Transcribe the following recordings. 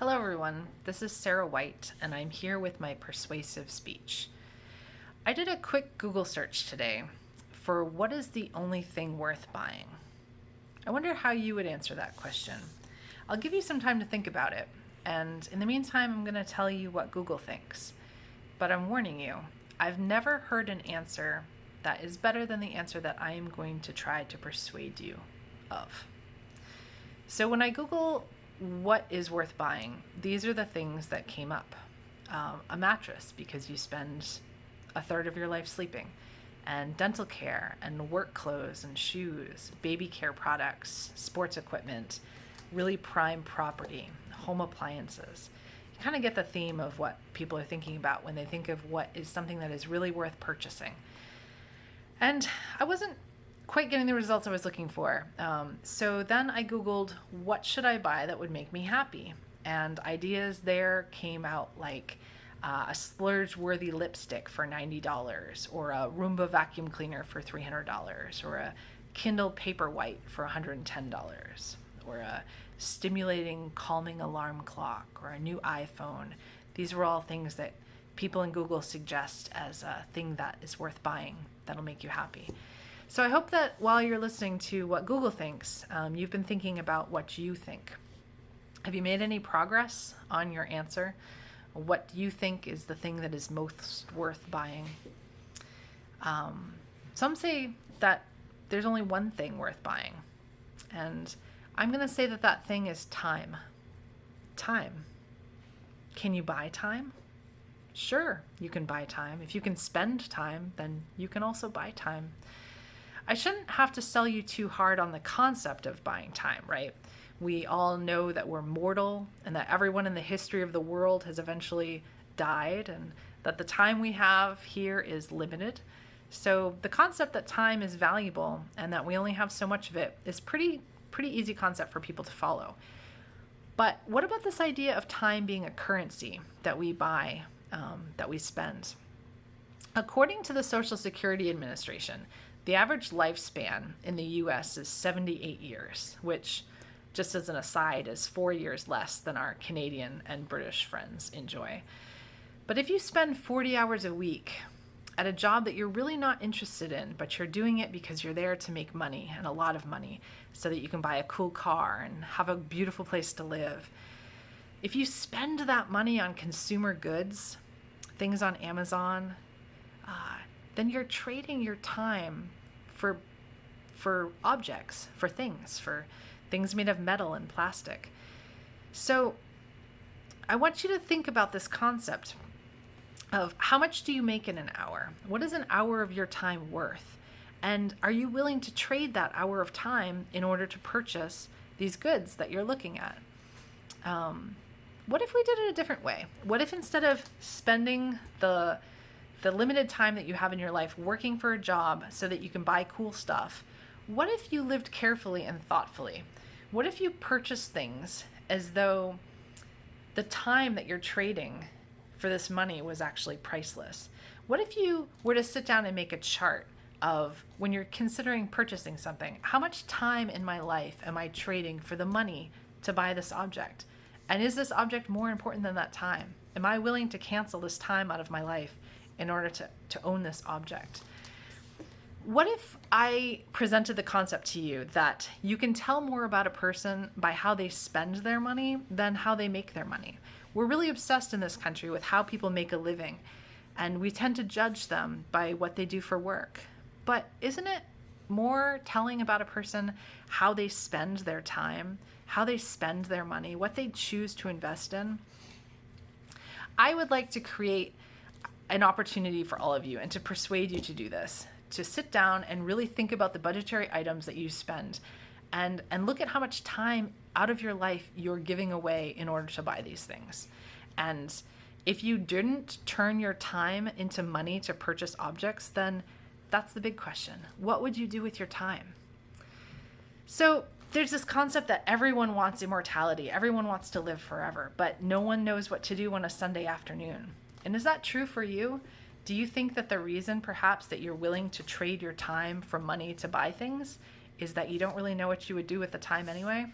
Hello, everyone. This is Sarah White, and I'm here with my persuasive speech. I did a quick Google search today for what is the only thing worth buying. I wonder how you would answer that question. I'll give you some time to think about it, and in the meantime, I'm going to tell you what Google thinks. But I'm warning you, I've never heard an answer that is better than the answer that I am going to try to persuade you of. So when I Google what is worth buying, these are the things that came up. A mattress, because you spend a third of your life sleeping, and dental care, and work clothes and shoes, baby care products, sports equipment, really prime property, home appliances. You kind of get the theme of what people are thinking about when they think of what is something that is really worth purchasing. And I wasn't quite getting the results I was looking for. So then I Googled, what should I buy that would make me happy? And ideas there came out like a splurge-worthy lipstick for $90, or a Roomba vacuum cleaner for $300, or a Kindle Paperwhite for $110, or a stimulating, calming alarm clock, or a new iPhone. These were all things that people in Google suggest as a thing that is worth buying that'll make you happy. So I hope that while you're listening to what Google thinks, you've been thinking about what you think. Have you made any progress on your answer? What do you think is the thing that is most worth buying? Some say that there's only one thing worth buying. And I'm going to say that that thing is time. Time. Can you buy time? Sure, you can buy time. If you can spend time, then you can also buy time. I shouldn't have to sell you too hard on the concept of buying time, right? We all know that we're mortal and that everyone in the history of the world has eventually died, and that the time we have here is limited. So the concept that time is valuable and that we only have so much of it is pretty easy concept for people to follow. But what about this idea of time being a currency that we buy, that we spend? According to the Social Security Administration, the average lifespan in the US is 78 years, which, just as an aside, is 4 years less than our Canadian and British friends enjoy. But if you spend 40 hours a week at a job that you're really not interested in, but you're doing it because you're there to make money, and a lot of money, so that you can buy a cool car and have a beautiful place to live, if you spend that money on consumer goods, things on Amazon, then you're trading your time for objects, for things made of metal and plastic. So I want you to think about this concept of how much do you make in an hour? What is an hour of your time worth? And are you willing to trade that hour of time in order to purchase these goods that you're looking at? What if we did it a different way? What if instead of spending the limited time that you have in your life working for a job so that you can buy cool stuff, what if you lived carefully and thoughtfully? What if you purchased things as though the time that you're trading for this money was actually priceless? What if you were to sit down and make a chart of, when you're considering purchasing something, how much time in my life am I trading for the money to buy this object? And is this object more important than that time? Am I willing to cancel this time out of my life in order to own this object? What if I presented the concept to you that you can tell more about a person by how they spend their money than how they make their money? We're really obsessed in this country with how people make a living, and we tend to judge them by what they do for work. But isn't it more telling about a person how they spend their time, how they spend their money, what they choose to invest in? I would like to create an opportunity for all of you and to persuade you to do this, to sit down and really think about the budgetary items that you spend and look at how much time out of your life you're giving away in order to buy these things. And if you didn't turn your time into money to purchase objects, then that's the big question. What would you do with your time? So there's this concept that everyone wants immortality. Everyone wants to live forever, but no one knows what to do on a Sunday afternoon. And is that true for you? Do you think that the reason perhaps that you're willing to trade your time for money to buy things is that you don't really know what you would do with the time anyway?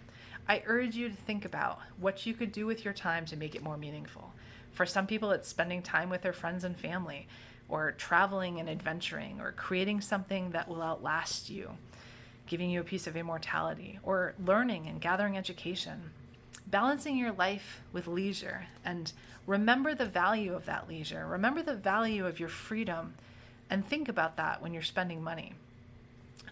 I urge you to think about what you could do with your time to make it more meaningful. For some people, it's spending time with their friends and family, or traveling and adventuring, or creating something that will outlast you, giving you a piece of immortality, or learning and gathering education. Balancing your life with leisure, and remember the value of that leisure. Remember the value of your freedom, and think about that when you're spending money.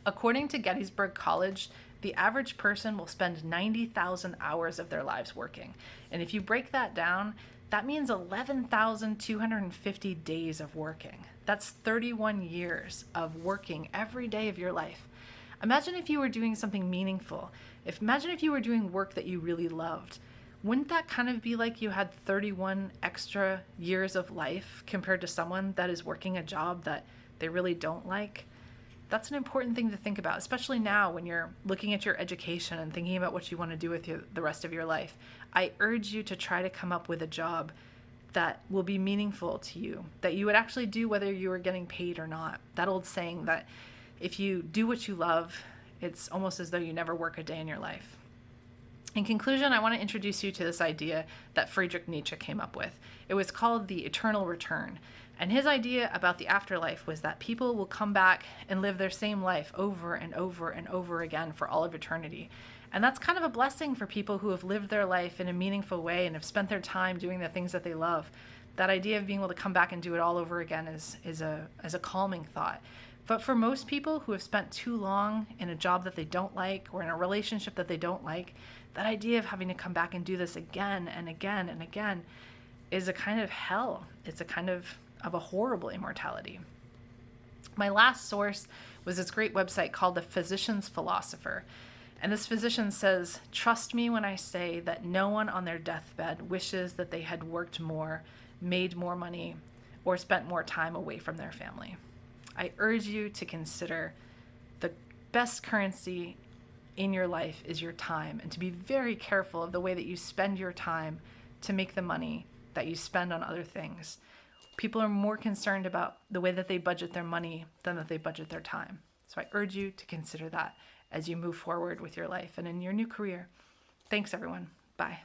According to Gettysburg College, the average person will spend 90,000 hours of their lives working. And if you break that down, that means 11,250 days of working. That's 31 years of working every day of your life. Imagine if you were doing something meaningful. Imagine if you were doing work that you really loved. Wouldn't that kind of be like you had 31 extra years of life compared to someone that is working a job that they really don't like? That's an important thing to think about, especially now when you're looking at your education and thinking about what you want to do with the rest of your life. I urge you to try to come up with a job that will be meaningful to you, that you would actually do whether you were getting paid or not. That old saying that if you do what you love, it's almost as though you never work a day in your life. In conclusion, I want to introduce you to this idea that Friedrich Nietzsche came up with. It was called the eternal return. And his idea about the afterlife was that people will come back and live their same life over and over and over again for all of eternity. And that's kind of a blessing for people who have lived their life in a meaningful way and have spent their time doing the things that they love. That idea of being able to come back and do it all over again is a calming thought. But for most people who have spent too long in a job that they don't like or in a relationship that they don't like, that idea of having to come back and do this again and again and again is a kind of hell. It's a kind of a horrible immortality. My last source was this great website called The Physician's Philosopher. And this physician says, "Trust me when I say that no one on their deathbed wishes that they had worked more, made more money, or spent more time away from their family." I urge you to consider the best currency in your life is your time, and to be very careful of the way that you spend your time to make the money that you spend on other things. People are more concerned about the way that they budget their money than that they budget their time. So I urge you to consider that as you move forward with your life and in your new career. Thanks, everyone. Bye.